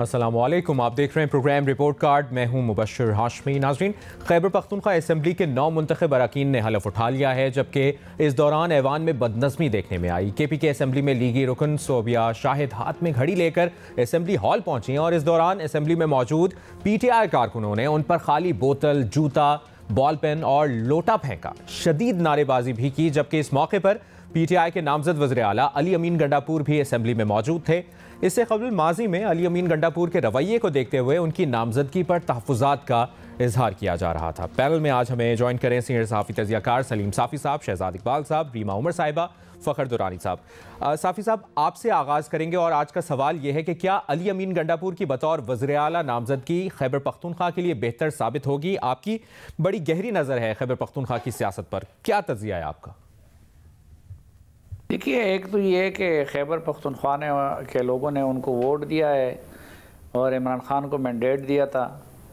अस्सलामुअलैकुम, आप देख रहे हैं प्रोग्राम रिपोर्ट कार्ड। मैं हूं मुबश्शिर हाशमी। नाज़रीन, खैबर पख्तूनख्वा असेंबली के 9 मुंतखब अरकान ने हलफ उठा लिया है, जबकि इस दौरान ऐवान में बदनज़मी देखने में आई। KP के असेंबली में लीगी रुकन सोबिया शाहिद हाथ में घड़ी लेकर असेंबली हॉल पहुंची और इस दौरान असेंबली में मौजूद PTI कारकुनों ने उन पर खाली बोतल, जूता, बॉल पेन और लोटा फेंका। शदीद नारेबाजी भी की, जबकि इस मौके पर PTI के नामजद वज़ीर आला अली अमीन गंडापुर भी असेंबली में मौजूद थे। इससे कबल माजी में अली अमीन गंडापुर के रवैये को देखते हुए उनकी नामजदगी पर तहफ़्फ़ुज़ात का इजहार किया जा रहा था। पैनल में आज हमें ज्वाइन करें सीनियर सहाफ़ी तज़ियाकार सलीम साफ़ी साहब, शहजाद इकबाल साहब, रीमा उमर साहिबा, फ़खर दुरानी साहब। साफ़ी साहब, आपसे आगाज़ करेंगे और आज का सवाल यह है कि क्या अली अमीन गंडापुर की बतौर वज़ीर आला नामजदगी खैबर पख्तूनख्वा के लिए बेहतर साबित होगी? आपकी बड़ी गहरी नज़र है खैबर पख्तूनख्वा की सियासत पर, क्या तज़िया है आपका? देखिए, एक तो ये है कि खैबर पख्तूनख्वा के लोगों ने उनको वोट दिया है और इमरान ख़ान को मैंडेट दिया था,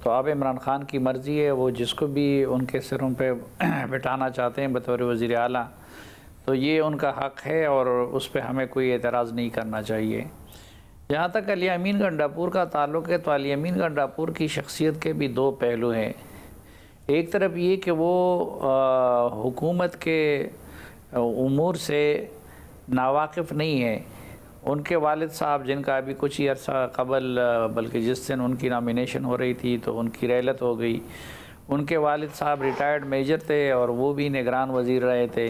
तो अब इमरान ख़ान की मर्ज़ी है, वो जिसको भी उनके सिरों पे बिठाना चाहते हैं बतौर वज़ीर आला, तो ये उनका हक़ है और उस पर हमें कोई एतराज़ नहीं करना चाहिए। जहाँ तक अली अमीन गंडापुर का ताल्लुक़ है, तो अली अमीन गंडापुर की शख्सियत के भी दो पहलू हैं। एक तरफ ये कि वो हुकूमत के उमूर से नावाकिफ़ नहीं है। उनके वालिद साहब, जिनका अभी कुछ ही अर्सा कबल, बल्कि जिस दिन उनकी नॉमिनेशन हो रही थी तो उनकी रहलत हो गई, उनके वालिद साहब रिटायर्ड मेजर थे और वो भी निगरान वज़ीर रहे थे।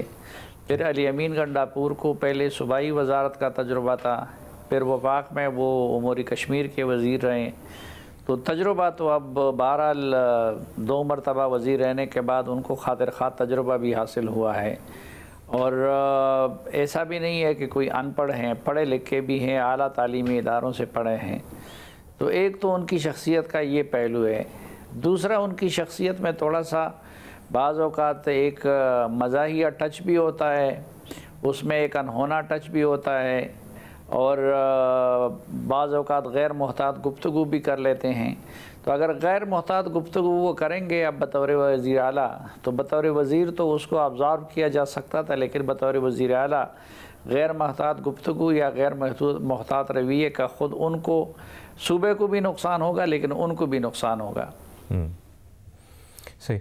फिर अली अमीन गंडापुर को पहले सूबाई वजारत का तजुर्बा था, फिर वफाक में वो उमूर कश्मीर के वज़ीर रहे। तो तजुर्बा तो अब बहरहाल 2 मरतबा वज़ीर रहने के बाद उनको खातिर खा तजुर्बा भी हासिल हुआ है। और ऐसा भी नहीं है कि कोई अनपढ़ हैं, पढ़े लिखे भी हैं, आला तालीमी इदारों से पढ़े हैं। तो एक तो उनकी शख्सियत का ये पहलू है। दूसरा, उनकी शख्सियत में थोड़ा सा बाज़ औक़ात एक मज़ाहिया टच भी होता है, उसमें एक अनहोना टच भी होता है और बाज़ औक़ात गैर मुहतात गुफ्तगू भी कर लेते हैं। तो अगर गैर मुहतात गुफ्तगू वो करेंगे अब बतौर वज़ीर आला, तो बतौर वज़ीर तो उसको ऑब्ज़र्व किया जा सकता था, लेकिन बतौर वज़ीर आला गैर मुहतात गुफ्तगू या गैर मुहतात रवैये का ख़ुद उनको, सूबे को भी नुकसान होगा लेकिन उनको भी नुकसान होगा। सही।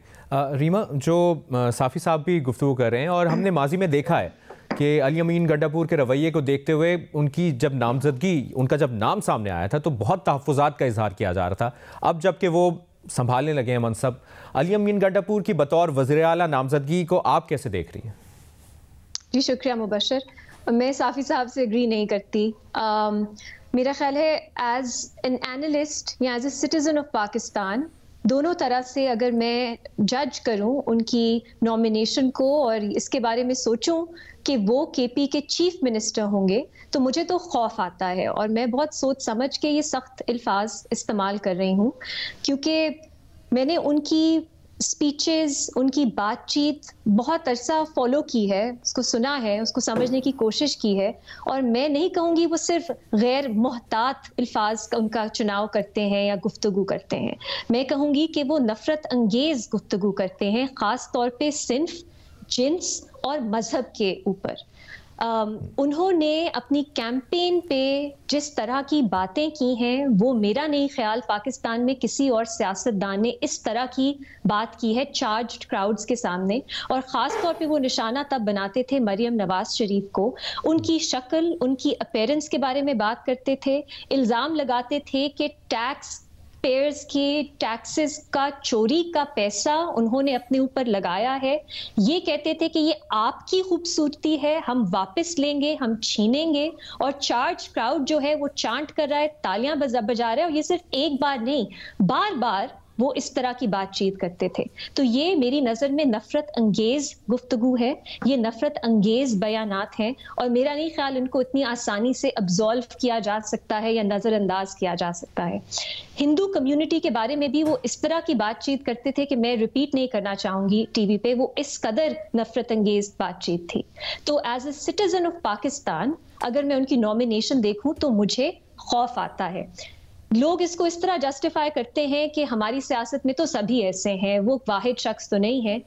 रीमा, जो साफ़ी साहब भी गुफ्तगू कर रहे हैं और हमने माजी में देखा है कि अली अमीन गंडापुर के रवैये को देखते हुए उनकी जब नामजदगी, उनका जब नाम सामने आया था तो बहुत तहफ़्फ़ुज़ात का इजहार किया जा रहा था। अब जबकि वो संभालने लगे हैं मनसब, अली अमीन गंडापुर की बतौर वज़ीर आला नामजदगी को आप कैसे देख रही हैं? जी शुक्रिया मुबश्शिर, मैं साफ़ी साहब से एग्री नहीं करती। मेरा ख्याल है एज एन एनालिस्ट या as a citizen of Pakistan, दोनों तरह से अगर मैं जज करूं उनकी नॉमिनेशन को और इसके बारे में सोचूं कि वो KP के चीफ मिनिस्टर होंगे, तो मुझे तो खौफ आता है और मैं बहुत सोच समझ के ये सख्त अल्फाज इस्तेमाल कर रही हूँ, क्योंकि मैंने उनकी स्पीचेस, उनकी बातचीत बहुत अरसा फॉलो की है, उसको सुना है, उसको समझने की कोशिश की है। और मैं नहीं कहूँगी वो सिर्फ गैर मुहतात अल्फाज का उनका चुनाव करते हैं या गुफ्तगू करते हैं, मैं कहूँगी कि वो नफ़रत अंगेज़ गुफ्तगू करते हैं, ख़ास तौर पे सिन्फ, जिन्स और मज़हब के ऊपर। उन्होंने अपनी कैंपेन पे जिस तरह की बातें की हैं, वो मेरा नहीं ख्याल पाकिस्तान में किसी और सियासतदान ने इस तरह की बात की है चार्ज्ड क्राउड्स के सामने। और ख़ास तौर पे वो निशाना तब बनाते थे मरियम नवाज शरीफ को, उनकी शक्ल, उनकी अपीयरेंस के बारे में बात करते थे, इल्ज़ाम लगाते थे कि टैक्स पेयर्स के टैक्सेस का चोरी का पैसा उन्होंने अपने ऊपर लगाया है। ये कहते थे कि ये आपकी खूबसूरती है, हम वापस लेंगे, हम छीनेंगे। और चार्ज क्राउड जो है वो चांट कर रहा है, तालियां बजा रहा है, और ये सिर्फ एक बार नहीं, बार बार वो इस तरह की बातचीत करते थे। तो ये मेरी नज़र में नफ़रत अंगेज़ गुफ्तगू है, ये नफ़रत अंगेज़ बयानात हैं और मेरा नहीं ख्याल इनको इतनी आसानी से अब्ज़ॉल्व किया जा सकता है या नज़रअंदाज किया जा सकता है। हिंदू कम्युनिटी के बारे में भी वो इस तरह की बातचीत करते थे कि मैं रिपीट नहीं करना चाहूँगी TV पे, वो इस कदर नफ़रत अंगेज़ बातचीत थी। तो as a citizen of Pakistan अगर मैं उनकी नॉमिनेशन देखूँ तो मुझे खौफ आता है। लोग इसको इस तरह जस्टिफाई करते हैं कि हमारी सियासत में तो सभी ऐसे हैं, वो वाहिद शख्स तो नहीं है।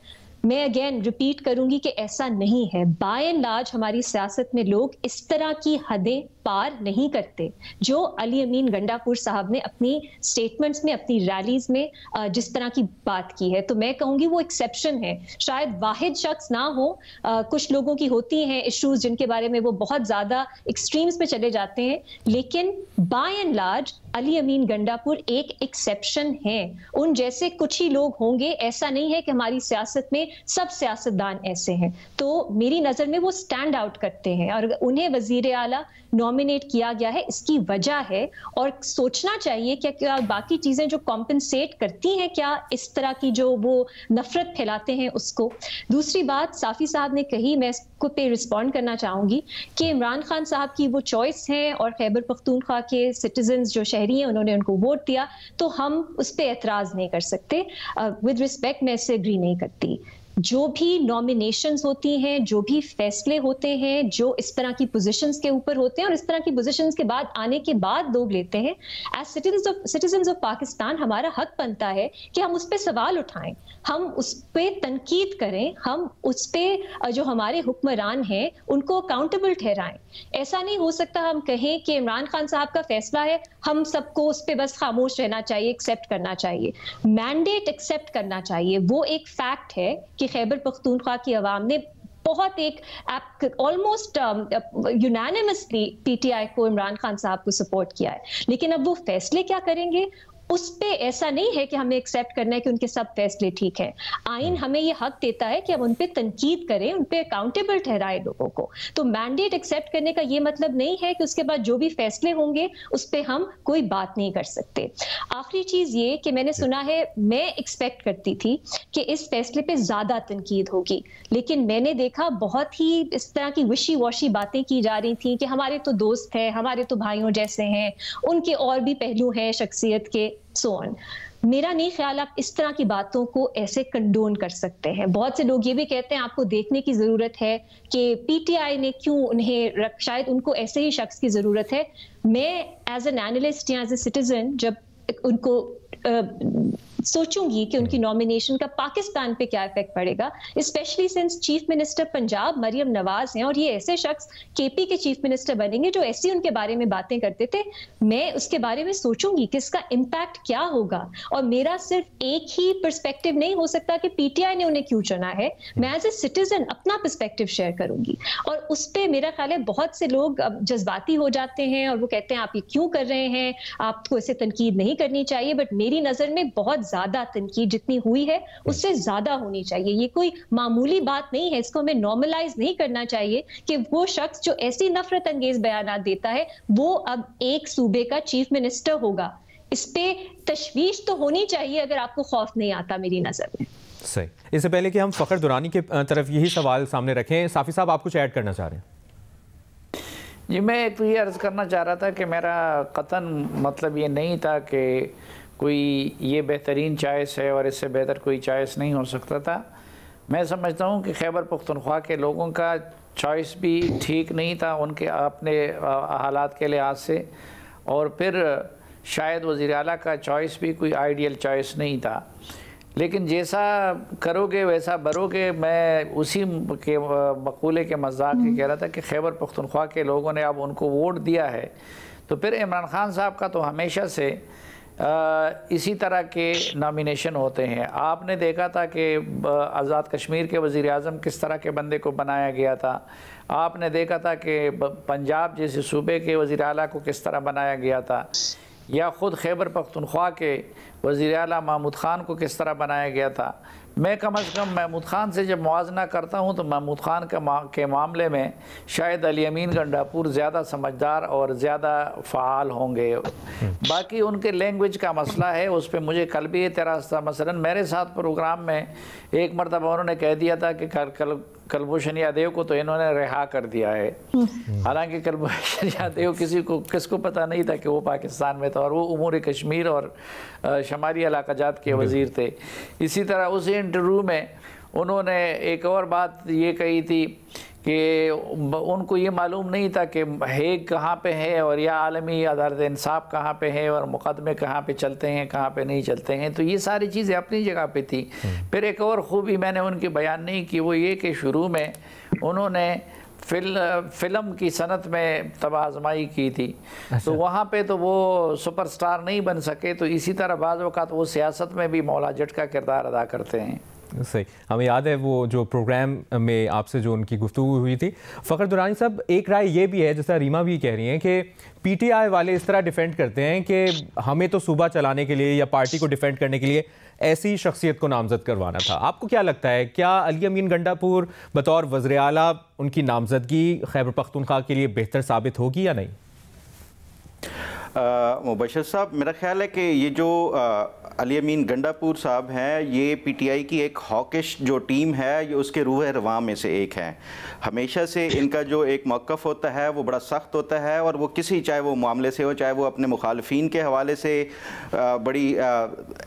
मैं अगेन रिपीट करूंगी कि ऐसा नहीं है। बाय एंड लार्ज हमारी सियासत में लोग इस तरह की हदें पार नहीं करते जो अली अमीन गंडापुर साहब ने अपनी स्टेटमेंट्स में, अपनी रैलीज में जिस तरह की बात की है। तो मैं कहूंगी वो एक्सेप्शन है, शायद वाहिद शख्स ना हो। कुछ लोगों की होती हैं इश्यूज जिनके बारे में वो बहुत ज्यादा एक्सट्रीम्स में चले जाते हैं, लेकिन बाय एंड लार्ज अली अमीन गंडापुर एक एक्सेप्शन है। उन जैसे कुछ ही लोग होंगे, ऐसा नहीं है कि हमारी सियासत में सब सियासतदान ऐसे हैं। तो मेरी नजर में वो स्टैंड आउट करते हैं और उन्हें वजीर आला नॉमिनेट किया गया है, इसकी वजह है। और सोचना चाहिए क्या बाकी चीजें जो कॉम्पनसेट करती हैं क्या इस तरह की जो वो नफरत फैलाते हैं उसको। दूसरी बात साफी साहब ने कही, मैं इसको पे रिस्पॉन्ड करना चाहूंगी कि इमरान खान साहब की वो चॉइस है और खैबर पख्तूनख्वा के सिटीजन्स जो शहरी हैं उन्होंने उनको वोट दिया, तो हम उस पर एतराज नहीं कर सकते। विद रिस्पेक्ट मैं इससे एग्री नहीं करती। जो भी नॉमिनेशंस होती हैं, जो भी फैसले होते हैं, जो इस तरह की पोजीशंस के ऊपर होते हैं और इस तरह की पोजीशंस के बाद आने के बाद लोग लेते हैं, एज सिटीजन्स ऑफ पाकिस्तान हमारा हक बनता है कि हम उस पर सवाल उठाएं, हम उस पर तनकीद करें, हम उस पर जो हमारे हुक्मरान हैं उनको अकाउंटेबल ठहराएं। ऐसा नहीं हो सकता हम कहें कि इमरान खान साहब का फैसला है, हम सबको उस पर बस खामोश रहना चाहिए, एक्सेप्ट करना चाहिए। मैंडेट एक्सेप्ट करना चाहिए। वो एक फैक्ट है कि खैबर पख्तूनख्वा की आवाम ने बहुत एक ऑलमोस्ट यूनानिमसली पीटीआई को, इमरान खान साहब को सपोर्ट किया है। लेकिन अब वो फैसले क्या करेंगे उस पे ऐसा नहीं है कि हमें एक्सेप्ट करना है कि उनके सब फैसले ठीक हैं। आइन हमें ये हक देता है कि हम उन पे तनकीद करें, उन पे अकाउंटेबल ठहराए लोगों को। तो मैंडेट एक्सेप्ट करने का ये मतलब नहीं है कि उसके बाद जो भी फैसले होंगे उस पे हम कोई बात नहीं कर सकते। आखिरी चीज ये कि मैंने सुना है, मैं एक्सपेक्ट करती थी कि इस फैसले पे ज्यादा तनकीद होगी, लेकिन मैंने देखा बहुत ही इस तरह की विशी वॉशी बातें की जा रही थी कि हमारे तो दोस्त हैं, हमारे तो भाइयों जैसे हैं, उनके और भी पहलू हैं शख्सियत के, सो ऑन। मेरा नहीं ख्याल आप इस तरह की बातों को ऐसे कंडोन कर सकते हैं। बहुत से लोग ये भी कहते हैं आपको देखने की जरूरत है कि पीटीआई ने क्यों उन्हें शायद उनको ऐसे ही शख्स की जरूरत है। मैं एज एन एनालिस्ट या एज ए सिटीजन जब उनको सोचूंगी कि उनकी नॉमिनेशन का पाकिस्तान पे क्या इफेक्ट पड़ेगा, specially since chief minister Punjab Maryam Nawaz हैं और ये ऐसे शख्स केपी के चीफ मिनिस्टर बनेंगे जो ऐसी उनके बारे में बातें करते थे। मैं उसके बारे में सोचूंगी कि इसका इम्पैक्ट क्या होगा। और मेरा सिर्फ एक ही पर्सपेक्टिव नहीं हो सकता कि पीटीआई ने उन्हें क्यों चुना है। मैं एज ए सिटीजन अपना पर्सपेक्टिव शेयर करूंगी और उस पर मेरा ख्याल है बहुत से लोग जज्बाती हो जाते हैं और वो कहते हैं आप ये क्यों कर रहे हैं, आपको इसे तनकीद नहीं करनी चाहिए। बट मेरी नजर में बहुत ज्यादा तनकीद जितनी हुई है उससे ज्यादा होनी चाहिए। ये कोई मामूली बात नहीं है, इसको हमें नॉर्मलाइज नहीं करना चाहिए कि वो शख्स जो ऐसी नफरत अंगेज बयानात देता है वो अब एक सूबे का चीफ मिनिस्टर होगा। इस पे तशवीश तो होनी चाहिए अगर आपको खौफ नहीं आता मेरी नजर में। सही। इससे पहले कि हम फखर दुरानी के तरफ यही सवाल सामने रखें, साफी साहब आप कुछ ऐड करना चाह रहे हैं? जी, मैं तो ये अर्ज़ करना चाह रहा था कि मेरा कतन मतलब ये नहीं था कि कोई ये बेहतरीन चॉइस है और इससे बेहतर कोई चॉइस नहीं हो सकता था। मैं समझता हूँ कि खैबर पख्तूनख्वा के लोगों का चॉइस भी ठीक नहीं था उनके अपने हालात के लिहाज से, और फिर शायद वज़ीर आला का चॉइस भी कोई आइडियल चॉइस नहीं था। लेकिन जैसा करोगे वैसा भरोगे। मैं उसी के मकूले के मजाक ही कह रहा था कि खैबर पख्तूनख्वा के लोगों ने अब उनको वोट दिया है, तो फिर इमरान खान साहब का तो हमेशा से इसी तरह के नॉमिनेशन होते हैं। आपने देखा था कि आज़ाद कश्मीर के वज़ीर आज़म किस तरह के बंदे को बनाया गया था। आपने देखा था कि पंजाब जैसे सूबे के वज़ीर आला को किस तरह बनाया गया था, या ख़ुद खैबर पख्तूनख्वा के वज़ीर आला महमूद ख़ान को किस तरह बनाया गया था। मैं कम अज़ कम महमूद ख़ान से जब मुआजना करता हूँ तो महमूद ख़ान के मामले में शायद अली अमीन गंडापुर ज़्यादा समझदार और ज़्यादा फ़ाल होंगे। बाकी उनके लैंग्वेज का मसला है, उस पर मुझे कल भी एतराज़ था। मसलन मेरे साथ प्रोग्राम में एक मरतबा उन्होंने कह दिया था कि कुलभूषण यादव को तो इन्होंने रिहा कर दिया है। हालांकि कुलभूषण यादव किसको पता नहीं था कि वो पाकिस्तान में था और वो उमूर कश्मीर और शमाली इलाक़ाजात के वज़ीर थे। इसी तरह उस इंटरव्यू में उन्होंने एक और बात ये कही थी कि उनको ये मालूम नहीं था कि हेग कहाँ पे है और या आलमी अदालत इंसाफ कहाँ पे है और मुकदमे कहाँ पे चलते हैं, कहाँ पे नहीं चलते हैं। तो ये सारी चीज़ें अपनी जगह पे थी। फिर एक और ख़ूबी मैंने उनकी बयान नहीं की, वो ये कि शुरू में उन्होंने फिल्म की सनत में तबाह आजमाई की थी। तो वहाँ पे तो वो सुपरस्टार नहीं बन सके, तो इसी तरह बाज़ वक़्त वो सियासत में भी मौला जट का किरदार अदा करते हैं। सही, हमें याद है वो जो प्रोग्राम में आपसे जो उनकी गुफ्तगू हुई थी। फ़खर दुरानी साहब, एक राय ये भी है, जैसा रीमा भी कह रही हैं, कि पीटीआई वाले इस तरह डिफेंड करते हैं कि हमें तो सूबा चलाने के लिए या पार्टी को डिफेंड करने के लिए ऐसी शख्सियत को नामजद करवाना था। आपको क्या लगता है, क्या अली अमीन गंडापुर बतौर वज़ीर आला उनकी नामजदगी खैबर पख्तूनख्वा के लिए बेहतर साबित होगी या नहीं? मुबशर साहब, मेरा ख्याल है कि ये जो अली अमीन गंडापुर साहब हैं, ये पीटीआई की एक हॉकिश जो टीम है, ये उसके रूह रवां में से एक है। हमेशा से इनका जो एक मौक़िफ़ होता है वो बड़ा सख्त होता है, और वो किसी, चाहे वो मामले से हो, चाहे वो अपने मुखालफीन के हवाले से बड़ी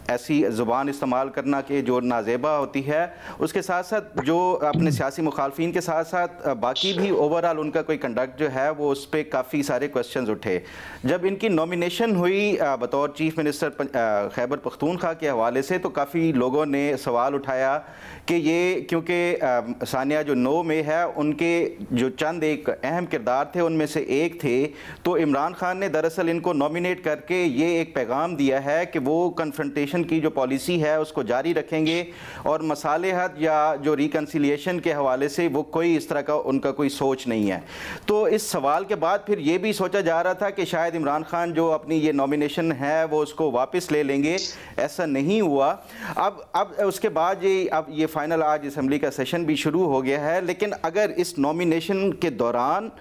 ऐसी ज़ुबान इस्तेमाल करना कि जो नाज़ेबा होती है, उसके साथ साथ जो अपने सियासी मुखालफीन के साथ साथ बाकी भी ओवरऑल उनका कोई कंडक्ट जो है वो उस पर काफ़ी सारे क्वेश्चन उठे। जब इनकी नॉमिनेशन हुई बतौर चीफ मिनिस्टर खैबर पख्तूनख्वा के हवाले से, तो काफ़ी लोगों ने सवाल उठाया कि ये, क्योंकि सानिया जो 9 में है, उनके जो चंद एक अहम किरदार थे उनमें से एक थे, तो इमरान खान ने दरअसल इनको नॉमिनेट करके ये एक पैगाम दिया है कि वो कन्फ्रंटेशन की जो पॉलिसी है उसको जारी रखेंगे, और मसालेहत या जो रिकन्सिलिएशन के हवाले से वो कोई इस तरह का उनका कोई सोच नहीं है। तो इस सवाल के बाद फिर ये भी सोचा जा रहा था कि शायद इमरान खान जो अपनी ये नॉमिनेशन है वो उसको वापस ले लेंगे, ऐसा नहीं हुआ। अब उसके बाद ये फाइनल आज असेंबली का सेशन भी शुरू हो गया है, लेकिन अगर इस नॉमिनेशन के दौरान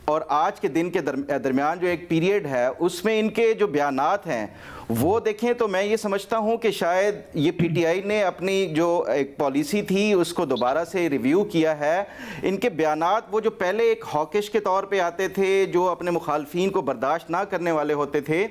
और आज के दिन के दरमियान जो एक पीरियड है उसमें इनके जो बयानात हैं वो देखें, तो मैं ये समझता हूँ कि शायद ये पीटीआई ने अपनी जो एक पॉलिसी थी उसको दोबारा से रिव्यू किया है। इनके बयानात वो जो पहले एक हॉकिश के तौर पे आते थे, जो अपने मुखालफीन को बर्दाश्त ना करने वाले होते थे,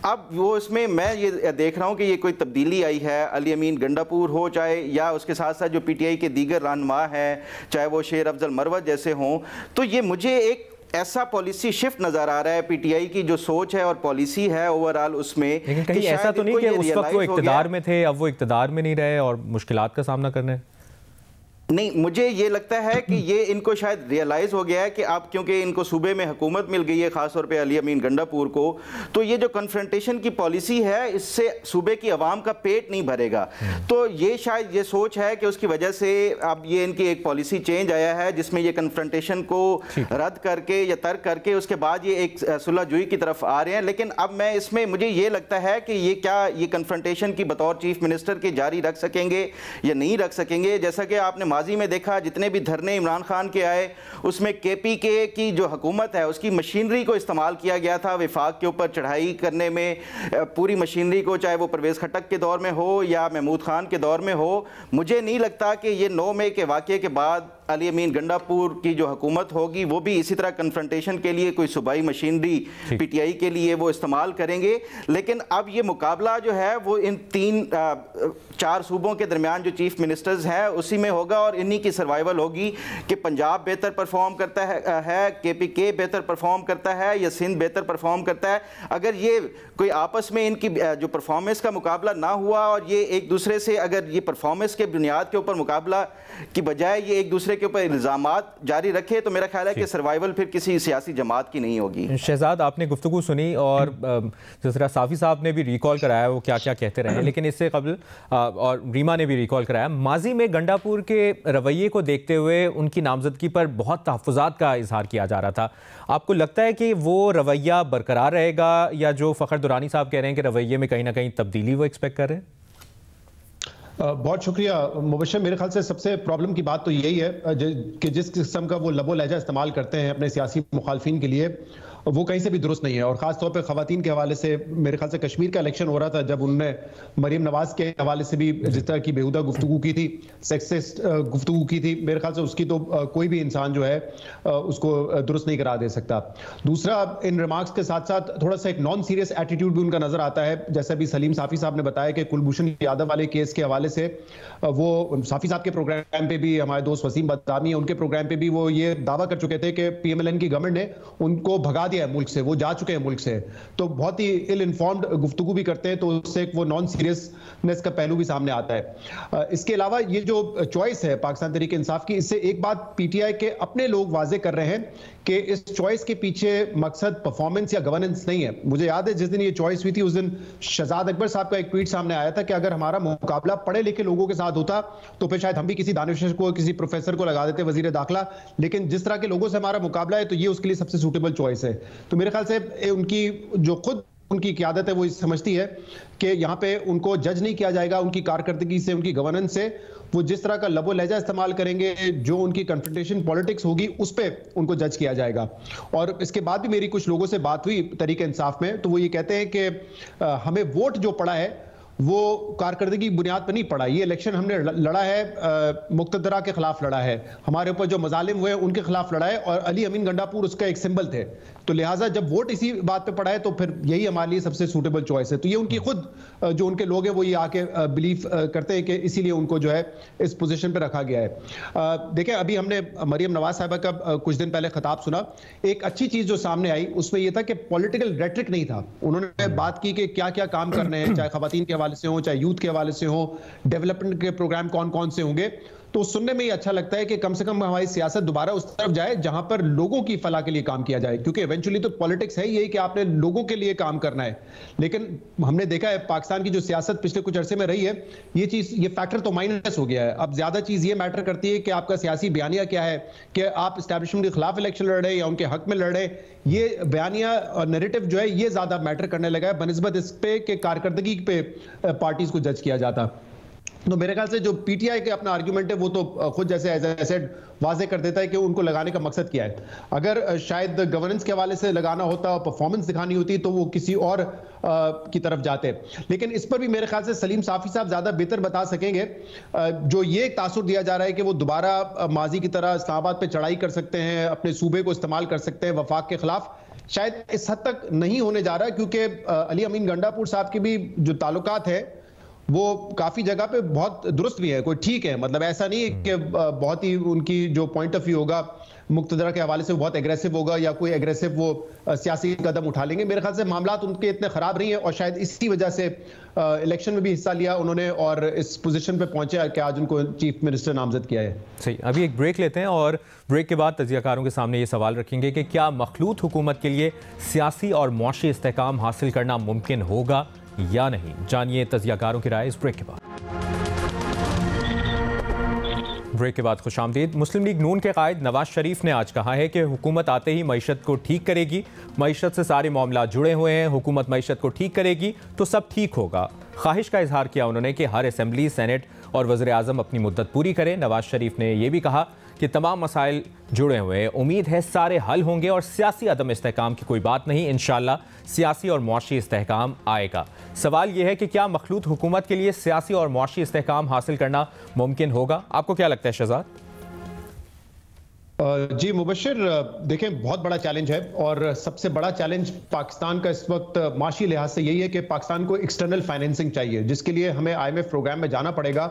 अब वो इसमें मैं ये देख रहा हूँ कि ये कोई तब्दीली आई है। अली अमीन गंडापुर हो चाहे या उसके साथ साथ जो पीटीआई के दीगर रहनुमा हैं, चाहे वो शेर अफजल मरवत जैसे हों, तो ये मुझे एक ऐसा पॉलिसी शिफ्ट नजर आ रहा है पीटीआई की जो सोच है और पॉलिसी है ओवरऑल उसमें। लेकिन कहीं ऐसा तो नहीं कि उस वक्त वो इक्तदार में थे, अब वो इक्तदार में नहीं रहे और मुश्किलात का सामना करने? नहीं, मुझे ये लगता है कि ये इनको शायद रियलाइज़ हो गया है कि अब क्योंकि इनको सूबे में हुकूमत मिल गई है, ख़ासतौर पे अली अमीन गंडापुर को, तो ये जो कन्फ्रंटेशन की पॉलिसी है इससे सूबे की आवाम का पेट नहीं भरेगा। तो ये शायद ये सोच है कि उसकी वजह से अब ये इनकी एक पॉलिसी चेंज आया है जिसमें ये कन्फ्रंटेशन को रद्द करके या तर्क करके उसके बाद ये एक सुलह जुई की तरफ आ रहे हैं। लेकिन अब मैं इसमें मुझे ये लगता है कि ये क्या ये कन्फ्रंटेशन की बतौर चीफ मिनिस्टर के जारी रख सकेंगे या नहीं रख सकेंगे। जैसा कि आपने माजी में देखा, जितने भी धरने इमरान खान के आए उसमें केपीके की जो हुकूमत है उसकी मशीनरी को इस्तेमाल किया गया था विफाक के ऊपर चढ़ाई करने में, पूरी मशीनरी को, चाहे वो परवेज़ खटक के दौर में हो या महमूद खान के दौर में हो। मुझे नहीं लगता कि ये 9 मई के वाक़े के बाद अली अमीन गंडापुर की जो हुकूमत होगी वो भी इसी तरह कन्फ्रंटेशन के लिए कोई सूबाई मशीनरी पीटीआई के लिए वो इस्तेमाल करेंगे। लेकिन अब ये मुकाबला जो है वो इन 3-4 सूबों के दरमियान जो चीफ मिनिस्टर्स हैं उसी में होगा, और इन्हीं की सर्वाइवल होगी कि पंजाब बेहतर परफॉर्म करता है, केपीके बेहतर परफॉर्म करता है या सिंध बेहतर परफॉर्म करता है। अगर ये कोई आपस में इनकी जो परफॉर्मेंस का मुकाबला ना हुआ और ये एक दूसरे से अगर ये परफॉर्मेंस के बुनियाद के ऊपर मुकाबला की बजाय ये एक दूसरे के ऊपर इल्ज़ामात जारी रखे, तो मेरा ख्याल है कि सर्वाइवल फिर किसी सियासी जमात की नहीं होगी। शहजाद, आपने गुफ्तगू सुनी और जिस तरह साफ़ी साहब ने भी रिकॉल कराया वो क्या क्या कहते रहे, लेकिन इससे कबल और रीमा ने भी रिकॉल कराया, माजी में गंडापुर के रवैये को देखते हुए उनकी नामजदगी पर बहुत तहफ़्फ़ुज़ात का इजहार किया जा रहा था। आपको लगता है कि वो रवैया बरकरार रहेगा या जो फ़खर दुरानी साहब कह रहे हैं कि रवैये में कहीं ना कहीं तब्दीली वो एक्सपेक्ट कर रहे हैं? बहुत शुक्रिया मुबशर। मेरे ख्याल से सबसे प्रॉब्लम की बात तो यही है कि जिस किस्म का वो लबो लहजा इस्तेमाल करते हैं अपने सियासी मुखालफिन के लिए वो कहीं से भी दुरुस्त नहीं है। और ख़ास तौर पे ख़वातीन के हवाले से मेरे ख्याल से कश्मीर का इलेक्शन हो रहा था जब उनने मरीम नवाज़ के हवाले से भी जिस तरह की बेहुदा गुफ्तगू की थी, सेक्सिस्ट गुफ्तगू की थी, मेरे ख्याल से उसकी तो कोई भी इंसान जो है उसको दुरुस्त नहीं करा दे सकता। दूसरा, इन रिमार्क्स के साथ साथ थोड़ा सा एक नॉन सीरियस एटीट्यूड भी उनका नज़र आता है। जैसे भी सलीम साफ़ी साहब ने बताया कि कुलभूषण यादव वाले केस के हवाले से वो साफ़ी साहब के प्रोग्राम पे भी, हमारे दोस्त वसीम बदामी है उनके प्रोग्राम पे भी वो ये दावा कर चुके थे कि PMLN की गवर्नमेंट ने उनको भगा दिया है मुल्क से, वो जा चुके हैं मुल्क से, तो बहुत ही इल इन्फॉर्म्ड गुफ्तगू भी करते हैं, तो उससे एक वो नॉन सीरियसनेस का पहलू भी सामने आता है। इसके अलावा ये जो चॉइस है पाकिस्तान तहरीक इंसाफ की, इससे एक बात पीटीआई के अपने लोग वाजे कर रहे हैं कि इस चॉइस के पीछे मकसद परफॉर्मेंस या गवर्नेंस नहीं है। मुझे याद है जिस दिन ये चॉइस हुई थी उस दिन शहजाद अकबर साहब का एक ट्वीट सामने आया था कि अगर हमारा मुकाबला पढ़े लिखे लोगों के साथ होता तो फिर शायद हम भी किसी दानिश को, किसी प्रोफेसर को लगा देते वजीर दाखिला, लेकिन जिस तरह के लोगों से हमारा मुकाबला है तो ये उसके लिए सबसे सूटेबल चॉइस है। तो मेरे ख्याल से उनकी जो खुद उनकी क़यादत है वो समझती है कि यहाँ पे उनको जज नहीं किया जाएगा उनकी कारकर्दगी से, उनकी गवर्नेंस से। वो जिस तरह का लबो लहजा इस्तेमाल करेंगे, जो उनकी कन्फ्रंटेशन पॉलिटिक्स होगी, उस पर उनको जज किया जाएगा। और इसके बाद भी मेरी कुछ लोगों से बात हुई तहरीक इंसाफ में, तो वो ये कहते हैं कि हमें वोट जो पड़ा है वो कारकर्दगी की बुनियाद पर नहीं पड़ा। ये इलेक्शन हमने लड़ा है, मुक्तदरा के खिलाफ लड़ा है, हमारे ऊपर जो मजालिम हुए उनके खिलाफ लड़ा है, और अली अमीन गंडापुर उसका एक सिंबल थे। तो लिहाजा जब वोट इसी बात पे पड़ा है तो फिर यही हमारे लिए सबसे सूटेबल चॉइस है। तो ये उनकी खुद जो उनके लोग हैं वो ये आके बिलीव करते हैं कि इसीलिए उनको जो है इस पोजीशन पे रखा गया है। देखें, अभी हमने मरियम नवाज साहिबा का कुछ दिन पहले खिताब सुना। एक अच्छी चीज जो सामने आई उसमें यह था कि पॉलिटिकल रेटरिक नहीं था। उन्होंने बात की कि क्या क्या काम करने हैं, चाहे खवातीन के हवाले से हो, चाहे यूथ के हवाले से हो, डेवलपमेंट के प्रोग्राम कौन कौन से होंगे। तो सुनने में ही अच्छा लगता है कि कम से कम हमारी सियासत दोबारा उस तरफ जाए जहां पर लोगों की फलाह के लिए काम किया जाए, क्योंकि इवेंचुअली तो पॉलिटिक्स है यही कि आपने लोगों के लिए काम करना है। लेकिन हमने देखा है पाकिस्तान की जो सियासत पिछले कुछ अरसे में रही है, ये फैक्टर तो माइनस हो गया है। अब ज्यादा चीज ये मैटर करती है कि आपका सियासी बयानिया क्या है, कि आप एस्टैब्लिशमेंट के खिलाफ इलेक्शन लड़ रहे हैं या उनके हक में लड़ रहे हैं। ये बयानिया और नैरेटिव जो है ये ज्यादा मैटर करने लगा है बनिस्बत इस पे कि कारकर्दगी पे पार्टीज को जज किया जाता। तो मेरे ख्याल से जो पीटीआई के अपना आर्गुमेंट है वो तो खुद जैसे एज आई सेड वाजे कर देता है कि उनको लगाने का मकसद क्या है। अगर शायद गवर्नेंस के हवाले से लगाना होता और परफॉर्मेंस दिखानी होती तो वो किसी और की तरफ जाते। लेकिन इस पर भी मेरे ख्याल से सलीम साफी साहब ज्यादा बेहतर बता सकेंगे। जो ये एक तासुर दिया जा रहा है कि वो दोबारा माजी की तरह इस्लामाबाद पे चढ़ाई कर सकते हैं, अपने सूबे को इस्तेमाल कर सकते हैं वफाक के खिलाफ, शायद इस हद तक नहीं होने जा रहा है, क्योंकि अली अमीन गंडापुर साहब के भी जो ताल्लुकात है वो काफी जगह पे बहुत दुरुस्त भी है, कोई ठीक है। मतलब ऐसा नहीं है कि बहुत ही उनकी जो पॉइंट ऑफ व्यू होगा मुक्तदरा के हवाले से बहुत एग्रेसिव होगा या कोई एग्रेसिव वो सियासी कदम उठा लेंगे। मेरे ख्याल से मामलात उनके इतने खराब नहीं है और शायद इसी वजह से इलेक्शन में भी हिस्सा लिया उन्होंने और इस पोजीशन पे पहुंचे कि आज उनको चीफ मिनिस्टर नामजद किया है। सही, अभी एक ब्रेक लेते हैं और ब्रेक के बाद तजियाकारों के सामने ये सवाल रखेंगे कि क्या मखलूत हुकूमत के लिए सियासी और मुआशी इस्तेहकाम हासिल करना मुमकिन होगा या नहीं। जानिए तजियाकारों की राय इस ब्रेक के बाद। ब्रेक के बाद खुशामदीद। मुस्लिम लीग नून के कायद नवाज शरीफ ने आज कहा है कि हुकूमत आते ही मईशत को ठीक करेगी, मईशत से सारे मामला जुड़े हुए हैं, हुकूमत मईशत को ठीक करेगी तो सब ठीक होगा। ख्वाहिश का इजहार किया उन्होंने कि हर असेंबली, सेनेट और वज़ीर आज़म अपनी मुद्दत पूरी करे। नवाज शरीफ ने यह भी कहा कि तमाम मसाइल जुड़े हुए हैं, उम्मीद है सारे हल होंगे और सियासी अदम इस्तेहकाम की कोई बात नहीं, इंशाअल्लाह सियासी और मुआशी इस्तेहकाम आएगा। सवाल यह है कि क्या मखलूत हुकूमत के लिए सियासी और मुआशी इस्तेहकाम हासिल करना मुमकिन होगा? आपको क्या लगता है शहजाद? जी मुबश्शिर, देखें बहुत बड़ा चैलेंज है और सबसे बड़ा चैलेंज पाकिस्तान का इस वक्त माशी लिहाज से यही है कि पाकिस्तान को एक्सटर्नल फाइनेंसिंग चाहिए, जिसके लिए हमें IMF प्रोग्राम में जाना पड़ेगा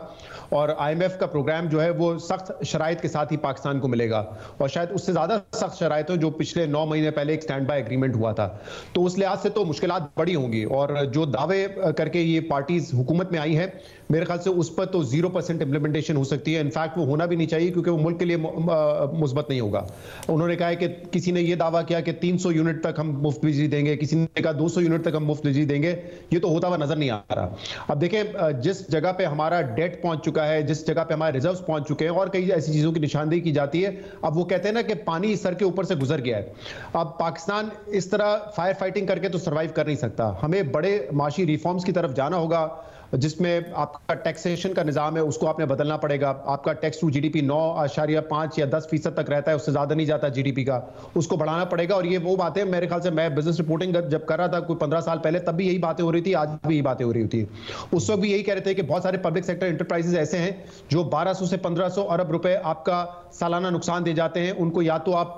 और IMF का प्रोग्राम जो है वो सख्त शराइत के साथ ही पाकिस्तान को मिलेगा और शायद उससे ज़्यादा सख्त शराइत हो जो पिछले 9 महीने पहले एक स्टैंड बाय एग्रीमेंट हुआ था। तो उस लिहाज से तो मुश्किलात बड़ी होंगी और जो दावे करके ये पार्टीज हुकूमत में आई हैं मेरे ख्याल से उस पर तो 0% इम्प्लीमेंटेशन हो सकती है। इनफैक्ट वो होना भी नहीं चाहिए क्योंकि वो मुल्क के लिए मुस्बत नहीं होगा। उन्होंने कहा है कि किसी ने ये दावा किया कि 300 यूनिट तक हम मुफ्त बिजली देंगे, किसी ने कहा 200 यूनिट तक हम मुफ्त बिजली देंगे, ये तो होता हुआ नजर नहीं आ रहा। अब देखें जिस जगह पे हमारा डेट पहुंच चुका है, जिस जगह पे हमारे रिजर्व्स पहुंच चुके हैं और कई ऐसी चीजों की निशानदेही की जाती है, अब वो कहते हैं ना कि पानी सर के ऊपर से गुजर गया है। अब पाकिस्तान इस तरह फायर फाइटिंग करके तो सर्वाइव कर नहीं सकता। हमें बड़े माशी रिफॉर्म्स की तरफ जाना होगा जिसमें आपका टैक्सेशन का निज़ाम है उसको आपने बदलना पड़ेगा। आपका टैक्स टू GDP 9.5 या 10% तक रहता है, उससे ज़्यादा नहीं जाता GDP का, उसको बढ़ाना पड़ेगा। और ये वो बातें मेरे ख्याल से मैं बिजनेस रिपोर्टिंग जब कर रहा था कोई 15 साल पहले तब भी यही बातें हो रही थी, आज भी यही बातें हो रही थी। उस वक्त भी यही कह रहे थे कि बहुत सारे पब्लिक सेक्टर इंटरप्राइजेज ऐसे हैं जो 1200 से 1500 अरब रुपए आपका सालाना नुकसान दे जाते हैं, उनको या तो आप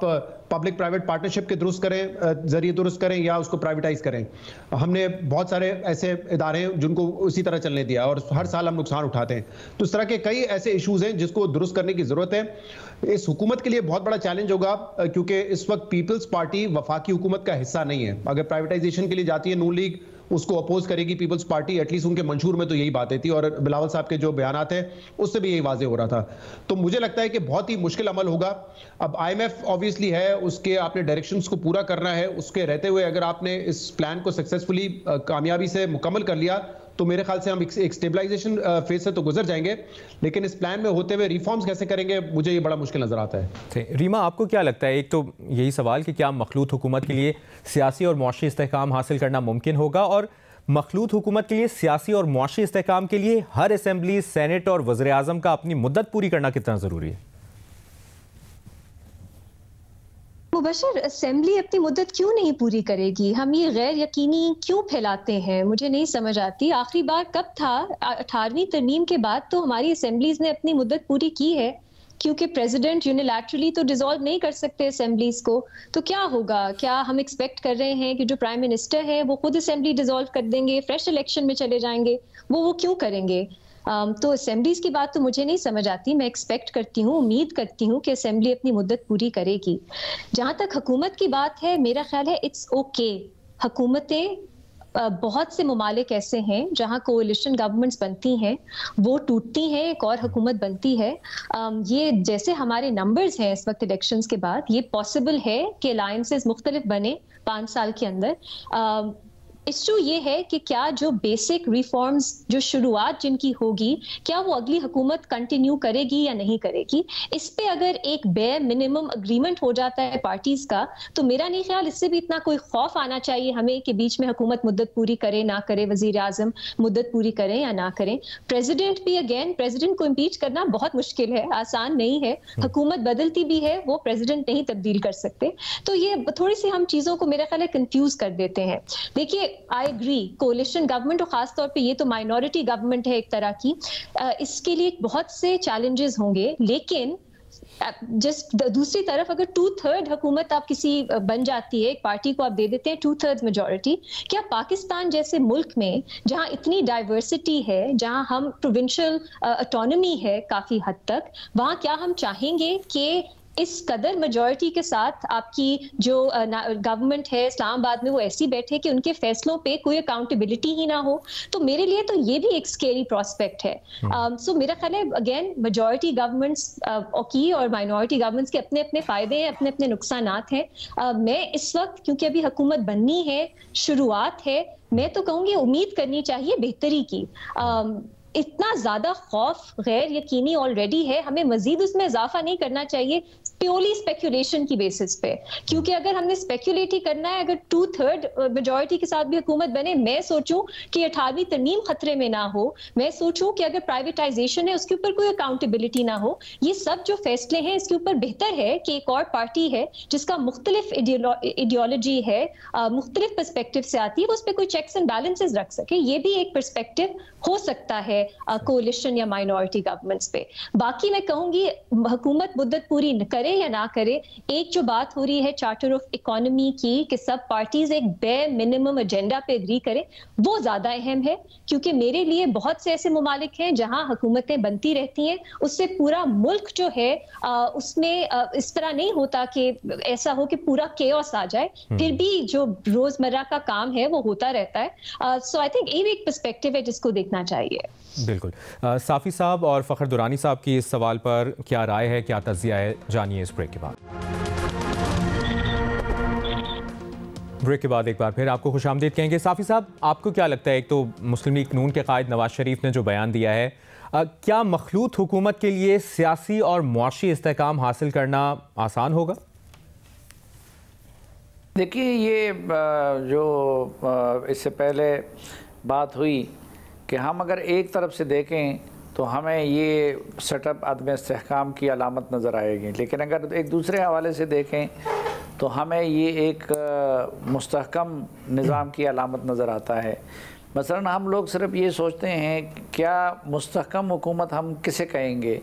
पब्लिक प्राइवेट पार्टनरशिप के दुरुस्त करें, जरिए दुरुस्त करें या उसको प्राइवेटाइज करें। हमने बहुत सारे ऐसे इदारे हैं जिनको उसी तरह चलने दिया और हर साल हम नुकसान उठाते हैं। तो इस तरह के कई ऐसे इश्यूज हैं जिसको दुरुस्त करने की जरूरत है। इस हुकूमत के लिए बहुत बड़ा चैलेंज होगा क्योंकि इस वक्त पीपल्स पार्टी वफाकी हुकूमत का हिस्सा नहीं है। अगर प्राइवेटाइजेशन के लिए जाती है नून लीग, उसको अपोज करेगी पीपल्स पार्टी, एटलीस्ट उनके मंशूर में तो यही बातें थी और बिलावल साहब के जो बयानात हैं उससे भी यही वाजे हो रहा था। तो मुझे लगता है कि बहुत ही मुश्किल अमल होगा। अब IMF ऑब्वियसली है, उसके आपने डायरेक्शंस को पूरा करना है, उसके रहते हुए अगर आपने इस प्लान को सक्सेसफुली कामयाबी से मुकम्मल कर लिया तो मेरे ख्याल से हम एक स्टेबलाइजेशन फेज से तो गुजर जाएंगे, लेकिन इस प्लान में होते हुए रिफॉर्म्स कैसे करेंगे मुझे ये बड़ा मुश्किल नजर आता है। रीमा, आपको क्या लगता है, एक तो यही सवाल कि क्या मखलूत हुकूमत के लिए सियासी और मुआशी इस्तेहकाम हासिल करना मुमकिन होगा, और मखलूत हुकूमत के लिए सियासी और मुआशी इस्तेहकाम के लिए हर असेंबली, सेनेट और वज़ीर आज़म का अपनी मुद्दत पूरी करना कितना ज़रूरी है? मुबशर, असेंबली अपनी मुद्दत क्यों नहीं पूरी करेगी? हम ये गैर यकीनी क्यों फैलाते हैं, मुझे नहीं समझ आती। आखिरी बार कब था? 18वीं तरमीम के बाद तो हमारी असेंबलीज ने अपनी मुद्दत पूरी की है, क्योंकि प्रेसिडेंट यूनिलैटरली तो डिसॉल्व नहीं कर सकते असेंबलीज को। तो क्या होगा? क्या हम एक्सपेक्ट कर रहे हैं कि जो प्राइम मिनिस्टर है वो खुद असेंबली डिसॉल्व कर देंगे, फ्रेश इलेक्शन में चले जाएंगे? वो क्यों करेंगे? तो असेंबलीज की बात तो मुझे नहीं समझ आती। मैं एक्सपेक्ट करती हूँ, उम्मीद करती हूँ कि असेंबली अपनी मुद्दत पूरी करेगी। जहां तक हुकूमत की बात है, मेरा ख्याल है इट्स ओके। हुकूमतें, बहुत से ममालिक ऐसे हैं जहां कोalition गवर्नमेंट्स बनती हैं, वो टूटती हैं, एक और हुकूमत बनती है। ये जैसे हमारे नंबर्स हैं इस वक्त इलेक्शंस के बाद, ये पॉसिबल है कि अलायंसेस मुख्तलिफ बने 5 साल के अंदर। इशू ये है कि क्या जो बेसिक रिफॉर्म्स, जो शुरुआत जिनकी होगी, क्या वो अगली हुकूमत कंटिन्यू करेगी या नहीं करेगी। इस पे अगर एक बेयर मिनिमम अग्रीमेंट हो जाता है पार्टीज का, तो मेरा नहीं ख्याल इससे भी इतना कोई खौफ आना चाहिए हमें कि बीच में हुकूमत मुद्दत पूरी करे ना करे, वजीर आजम मुद्दत पूरी करें या ना करें। प्रेसिडेंट भी, अगेन, प्रेसिडेंट को इम्पीच करना बहुत मुश्किल है, आसान नहीं है। हुकूमत बदलती भी है, वो प्रेसिडेंट नहीं तब्दील कर सकते। तो ये थोड़ी सी हम चीजों को मेरा ख्याल है कंफ्यूज कर देते हैं। देखिए, आई एग्री, कोलिशन गवर्नमेंट और खासतौर पे ये तो माइनॉरिटी गवर्नमेंट है एक तरह की, इसके लिए बहुत से चैलेंजेस होंगे। लेकिन जस्ट दूसरी तरफ अगर 2/3 हुकूमत आप किसी बन जाती है, एक पार्टी को आप दे देते हैं 2/3 मेजॉरिटी, क्या पाकिस्तान जैसे मुल्क में जहां इतनी डाइवर्सिटी है, जहां हम प्रोविंशियल ऑटोनॉमी है काफी हद तक, वहां क्या हम चाहेंगे कि इस कदर मेजॉरिटी के साथ आपकी जो गवर्नमेंट है इस्लामाबाद में वो ऐसी बैठे कि उनके फैसलों पे कोई अकाउंटेबिलिटी ही ना हो? तो मेरे लिए तो ये भी एक स्केरी प्रोस्पेक्ट है। सो मेरा ख्याल है अगेन मेजॉरिटी गवर्नमेंट्स की और माइनॉरिटी गवर्नमेंट्स के अपने अपने फायदे हैं, अपने अपने नुकसानात हैं। मैं इस वक्त, क्योंकि अभी हुकूमत बननी है, शुरुआत है, मैं तो कहूँगी उम्मीद करनी चाहिए बेहतरी की। इतना ज्यादा खौफ गैर यकीनी ऑलरेडी है, हमें मजीद उसमें इजाफा नहीं करना चाहिए प्योरली स्पेकुलेशन की बेसिस पे। क्योंकि अगर हमने स्पेकुलेट ही करना है, अगर 2/3 मेजॉरिटी के साथ भी हुकूमत बने, मैं सोचूं कि 18वीं तरमीम खतरे में ना हो, मैं सोचूं कि अगर प्राइवेटाइजेशन है उसके ऊपर कोई अकाउंटेबिलिटी ना हो, ये सब जो फैसले हैं इसके ऊपर बेहतर है कि एक और पार्टी है जिसका मुख्तलिफ आइडियोलॉजी है, मुख्तलिफ पर्सपेक्टिव से आती है, वो उस पर कोई चेक्स एंड बैलेंसेस रख सके। ये भी एक पर्सपेक्टिव हो सकता है कोलिशन या माइनॉरिटी गवर्नमेंट्स पे। बाकी मैं कहूंगी हुकूमत मुद्दत पूरी करे या ना करे, एक जो बात हो रही है चार्टर ऑफ इकोनॉमी की कि सब पार्टीज एक बेयर मिनिमम एजेंडा पे एग्री करें, वो ज्यादा अहम है। क्योंकि मेरे लिए बहुत से ऐसे ममालिक हैं जहां हुकूमतें बनती रहती हैं, उससे पूरा मुल्क जो है उसमें इस तरह नहीं होता कि ऐसा हो कि पूरा केओस आ जाए, फिर भी जो रोजमर्रा का काम है वो होता रहता है। सो आई थिंक ये भी एक पर्सपेक्टिव है जिसको देखना चाहिए। बिल्कुल। साफी साहब और फ़खर दुरानी साहब की इस सवाल पर क्या राय है, क्या तज़िया है, जानिए इस ब्रेक के बाद। ब्रेक के बाद एक बार फिर आपको खुशामदीद कहेंगे। साफी साहब, आपको क्या लगता है, एक तो मुस्लिम लीग नून के कायद नवाज शरीफ ने जो बयान दिया है, क्या मखलूत हुकूमत के लिए सियासी और मुआशी इस्तेहकाम हासिल करना आसान होगा? देखिए, ये जो इससे पहले बात हुई कि हम अगर एक तरफ से देखें तो हमें ये सेटअप अदम इस्तेहकाम की अलामत नज़र आएगी, लेकिन अगर एक दूसरे हवाले से देखें तो हमें ये एक मुस्तहकम निज़ाम की अलामत नज़र आता है। मसलन हम लोग सिर्फ ये सोचते हैं क्या मुस्तहकम हुकूमत हम किसे कहेंगे,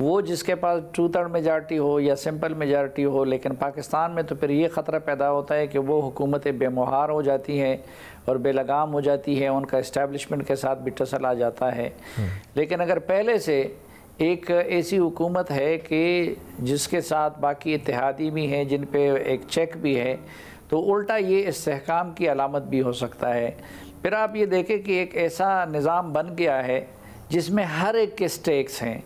वो जिसके पास 2/3 मेजॉरिटी हो या सिंपल मेजॉरिटी हो, लेकिन पाकिस्तान में तो फिर ये ख़तरा पैदा होता है कि वो हुकूमतें बेमुहार हो जाती हैं और बेलगाम हो जाती है, उनका इस्टेब्लिशमेंट के साथ भी टसल आ जाता है। लेकिन अगर पहले से एक ऐसी हुकूमत है कि जिसके साथ बाकी इत्तेहादी भी हैं, जिन पे एक चेक भी है, तो उल्टा ये इस्तेहकाम की अलामत भी हो सकता है। फिर आप ये देखें कि एक ऐसा निज़ाम बन गया है जिसमें हर एक के स्टेक्स हैं।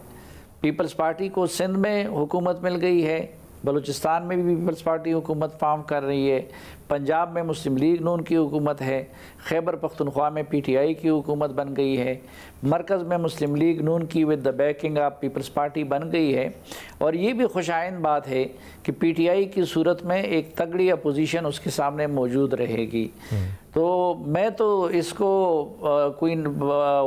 पीपल्स पार्टी को सिंध में हुकूमत मिल गई है, बलूचिस्तान में भी पीपल्स पार्टी हुकूमत फार्म कर रही है, पंजाब में मुस्लिम लीग नून की हुकूमत है, खैबर पख्तूनख्वा में PTI की हुकूमत बन गई है, मरकज़ में मुस्लिम लीग नून की with the backing of Peoples Party बन गई है। और ये भी खुशाइंद बात है कि PTI की सूरत में एक तगड़ी अपोजिशन उसके सामने मौजूद रहेगी। तो मैं तो इसको कोई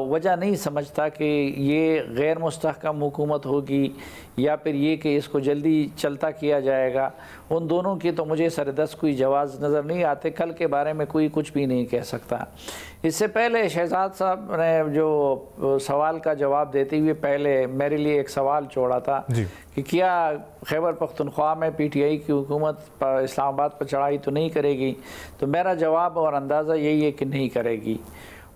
वजह नहीं समझता कि ये गैर मुस्तहकम हुकूमत होगी या फिर ये कि इसको जल्दी चलता किया जाएगा। उन दोनों की तो मुझे सरदस्त कोई जवाज़ नज़र नहीं आते। कल के बारे में कोई कुछ भी नहीं कह सकता। इससे पहले शहजाद साहब ने जो सवाल का जवाब देते हुए पहले मेरे लिए एक सवाल छोड़ा था कि क्या खैबर पख्तूनख्वा में PTI की हुकूमत इस्लामाबाद पर चढ़ाई तो नहीं करेगी, तो मेरा जवाब और अंदाज़ा यही है कि नहीं करेगी।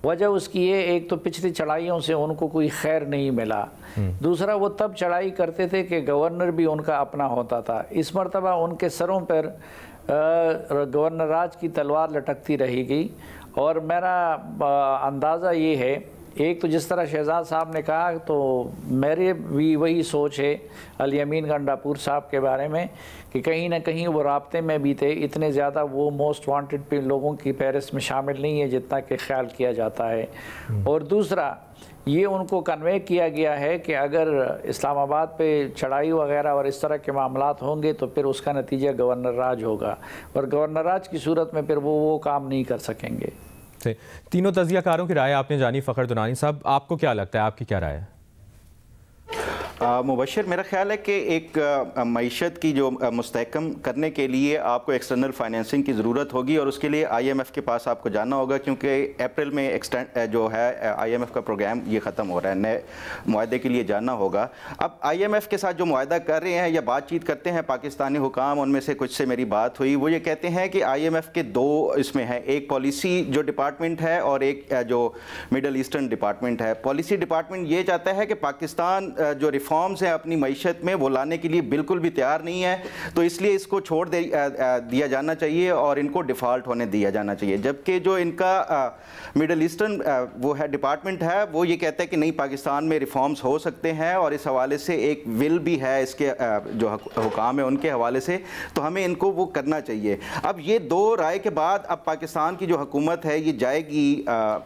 वजह उसकी ये, एक तो पिछली चढ़ाइयों से उनको कोई खैर नहीं मिला, दूसरा वो तब चढ़ाई करते थे कि गवर्नर भी उनका अपना होता था। इस मरतबा उनके सरों पर गवर्नर राज की तलवार लटकती रहेगी। और मेरा अंदाज़ा ये है, एक तो जिस तरह शहजाद साहब ने कहा, तो मेरे भी वही सोच है अली अमीन गंडापुर साहब के बारे में कि कहीं ना कहीं वो राब्ते में भी थे। इतने ज़्यादा वो मोस्ट वांटेड पे लोगों की फहरिस्त में शामिल नहीं है जितना कि ख्याल किया जाता है। और दूसरा ये उनको कन्वे किया गया है कि अगर इस्लामाबाद पे चढ़ाई वगैरह और इस तरह के मामलात होंगे तो फिर उसका नतीजा गवर्नर राज होगा, और गवर्नर राज की सूरत में फिर वो काम नहीं कर सकेंगे। तीनों तजियाकारों की राय आपने जानी। फ़खर दुरानी साहब, आपको क्या लगता है, आपकी क्या राय है? मुबशर, मेरा ख्याल है कि एक मईशत की जो मुस्तहकम करने के लिए आपको एक्सटर्नल फाइनेंसिंग की ज़रूरत होगी और उसके लिए IMF के पास आपको जाना होगा, क्योंकि अप्रैल में एक्सटेंड जो है IMF का प्रोग्राम ये ख़त्म हो रहा है, नए मुआहदे के लिए जाना होगा। अब IMF के साथ जो मुआहदा कर रहे हैं या बातचीत करते हैं पाकिस्तानी हुकाम, उनमें से कुछ से मेरी बात हुई, वो ये कहते हैं कि IMF के दो इसमें है, एक पॉलिसी जो डिपार्टमेंट है और एक जो मिडल ईस्टर्न डिपार्टमेंट है। पॉलिसी डिपार्टमेंट ये चाहता है कि पाकिस्तान जो रिफॉर्म्स हैं अपनी मईशत में वो लाने के लिए बिल्कुल भी तैयार नहीं है, तो इसलिए इसको छोड़ दिया जाना चाहिए और इनको डिफ़ॉल्ट होने दिया जाना चाहिए। जबकि जो इनका मिडल ईस्टर्न वो है डिपार्टमेंट है, वो ये कहता है कि नहीं, पाकिस्तान में रिफॉर्म्स हो सकते हैं और इस हवाले से एक विल भी है इसके जो हुकाम है उनके हवाले से, तो हमें इनको वो करना चाहिए। अब ये दो राय के बाद अब पाकिस्तान की जो हुकूमत है ये जाएगी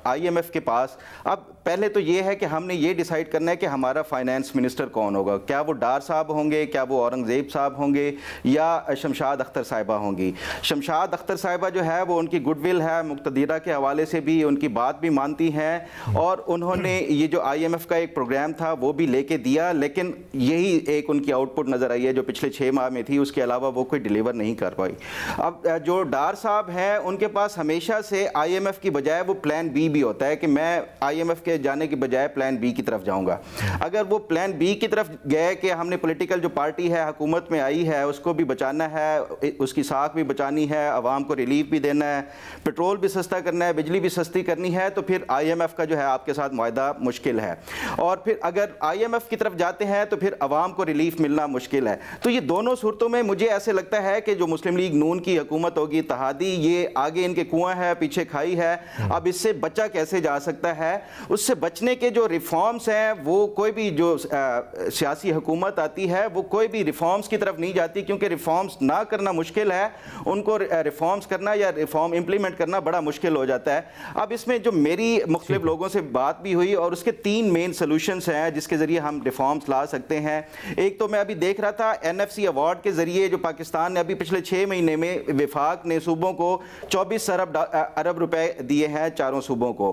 IMF के पास। अब पहले तो ये है कि हमने ये डिसाइड करना है कि हमारा फाइनेंस मिनिस्टर कौन होगा। क्या वो डार साहब होंगे, क्या वो औरंगज़ेब साहब होंगे, या शमशाद अख्तर साहिबा होंगी। शमशाद अख्तर साहिबा जो है वो उनकी गुडविल है, मुक्तदीरा के हवाले से भी उनकी बात भी मानती हैं और उन्होंने ये जो IMF का एक प्रोग्राम था वो भी लेके दिया, लेकिन यही एक उनकी आउटपुट नज़र आई है जो पिछले 6 माह में थी, उसके अलावा वो कोई डिलीवर नहीं कर पाई। अब जो डार साहब हैं उनके पास हमेशा से IMF की बजाय वो प्लान B भी होता है कि मैं IMF के जाने की बजाय प्लान B की तरफ जाऊंगा। अगर वो प्लान B की तरफ गए कि हमने पॉलिटिकल जो पार्टी है हुकूमत में आई है उसको भी बचाना है, उसकी साख भी बचानी है, आवाम को रिलीफ भी देना है, पेट्रोल भी सस्ता करना है, बिजली भी सस्ती करनी है, तो फिर IMF का जो है आपके साथ मुआहदा मुश्किल है। और फिर अगर IMF की तरफ जाते हैं तो फिर आवाम को रिलीफ मिलना मुश्किल है। तो ये दोनों सूरतों में मुझे ऐसे लगता है कि जो मुस्लिम लीग नून की हुकूमत होगी इत्तेहादी, ये आगे इनके कुआं है पीछे खाई है। अब इससे बचा कैसे जा सकता है? उससे बचने के जो रिफॉर्म्स हैं वो कोई भी जो सियासी हुकूमत आती है वो कोई भी रिफॉर्म्स की तरफ नहीं जाती, क्योंकि रिफॉर्म्स ना करना मुश्किल है, उनको रिफॉर्म्स करना या रिफॉर्म इंप्लीमेंट करना बड़ा मुश्किल हो जाता है। अब इसमें जो मेरी मुख्तलिफ लोगों से बात भी हुई और उसके 3 मेन सोल्यूशंस हैं जिसके ज़रिए हम रिफॉर्म्स ला सकते हैं। एक तो मैं अभी देख रहा था NFC अवार्ड के ज़रिए जो पाकिस्तान ने अभी पिछले 6 महीने में विफाक ने सूबों को 24 अरब रुपए दिए हैं, चारों सूबों को।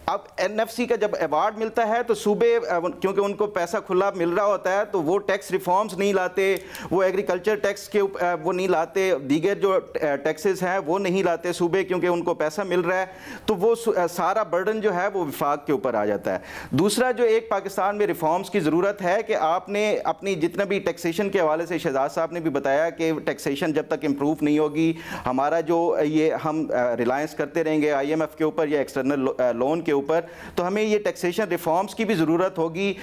अब NFC का जब अवार्ड मिलता है तो सूबे, क्योंकि उनको पैसा खुला मिल रहा होता है तो वो टैक्स रिफॉर्म्स नहीं लाते, वो एग्रीकल्चर टैक्स के वो नहीं लाते, दीगर जो टैक्सेस हैं वो नहीं लाते सूबे, क्योंकि उनको पैसा मिल रहा है, तो वो सारा बर्डन जो है वो विफाक के ऊपर आ जाता है। दूसरा जो एक पाकिस्तान में रिफॉर्म्स की ज़रूरत है कि आपने अपनी जितना भी टैक्सेशन के हवाले से शहजाद साहब ने भी बताया कि टैक्सेशन जब तक इम्प्रूव नहीं होगी, हमारा जो ये हम रिलायंस करते रहेंगे IMF के ऊपर या एक्सटर्नल लोन के ऊपर, तो हमें ये टैक्सेशन रिफॉर्म्स की भी ज़रूरत होगी।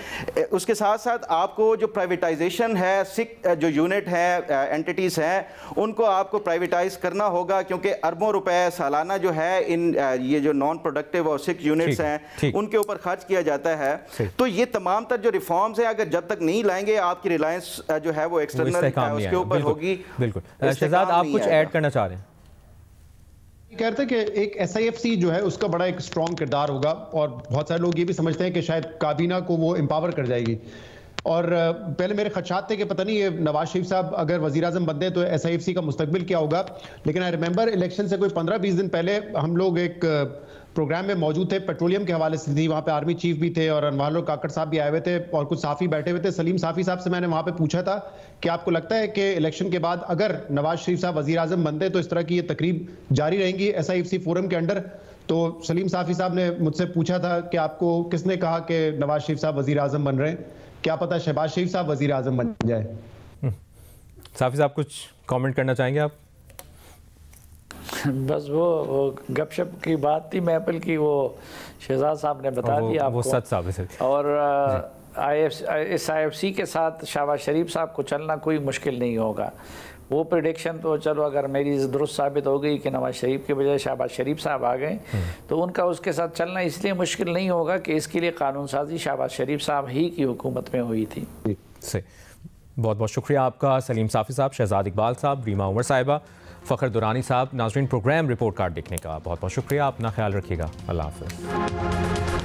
उसके साथ साथ आपको जो प्राइवेटाइजेशन है, सिक जो यूनिट है, एंटिटीज़ हैं, उनको आपको प्राइवेटाइज करना होगा, क्योंकि अरबों रुपए सालाना जो है इन ये जो नॉन प्रोडक्टिव और सिक यूनिट्स हैं उनके ऊपर खर्च किया जाता है। तो ये तमाम तर जो रिफॉर्म्स हैं अगर जब तक नहीं लाएंगे, आपकी रिलायंस जो है वो एक्सटर्नल उसके ऊपर होगी। बिल्कुल। शहजाद, आप कुछ ऐड करना चाह रहे हैं? कहते हैं कि एक SIFC जो है उसका बड़ा एक स्ट्रॉन्ग किरदार होगा, और बहुत सारे लोग ये भी समझते हैं कि शायद काबीना को वो एम्पावर कर जाएगी। और पहले मेरे खदशात थे कि पता नहीं ये नवाज शरीफ साहब अगर वजीर आजम बनते तो SIFC का मुस्तकबिल क्या होगा। लेकिन आई रिमेंबर इलेक्शन से कोई 15-20 दिन पहले हम लोग एक प्रोग्राम में मौजूद थे, पेट्रोलियम के हवाले से थी, वहाँ पे आर्मी चीफ भी थे और अनवार काकड़ साहब भी आए हुए थे और कुछ साफ़ी बैठे हुए थे। सलीम साफ़ी साहब से मैंने वहाँ पे पूछा था कि आपको लगता है कि इलेक्शन के बाद अगर नवाज शरीफ साहब वजीर आजम बनते तो इस तरह की ये तकरीब जारी रहेंगी SIFC फोरम के अंडर? तो सलीम साफ़ी साहब ने मुझसे पूछा था कि आपको किसने कहा कि नवाज शरीफ साहब वजीर आजम बन रहे हैं, क्या पता शहबाज शरीफ साहब वजीर आजम बन जाए। साफ़ी साहब कुछ कमेंट करना चाहेंगे आप? बस वो गपशप की बात थी महफिल की, वो शहजाद साहब ने बता दिया आपको। वो सच साबित है। और SIFC के साथ शहबाज शरीफ साहब को चलना कोई मुश्किल नहीं होगा। वो प्रेडिक्शन तो चलो अगर मेरी दुरुस्त साबित हो गई कि नवाज शरीफ के बजाय शहबाज शरीफ साहब आ गए तो उनका उसके साथ चलना इसलिए मुश्किल नहीं होगा कि इसके लिए कानून साजी शहबाज शरीफ साहब ही की हुकूमत में हुई थी। सही, बहुत बहुत शुक्रिया आपका सलीम साफ़ी साहब, शहजाद इकबाल साहब, रीमा उमर साहिबा, फ़खर दुरानी साहब। नाज़रीन, प्रोग्राम रिपोर्ट कार्ड देखने का बहुत बहुत शुक्रिया। अपना ख्याल रखिएगा। अल्लाह हाफ़िज़।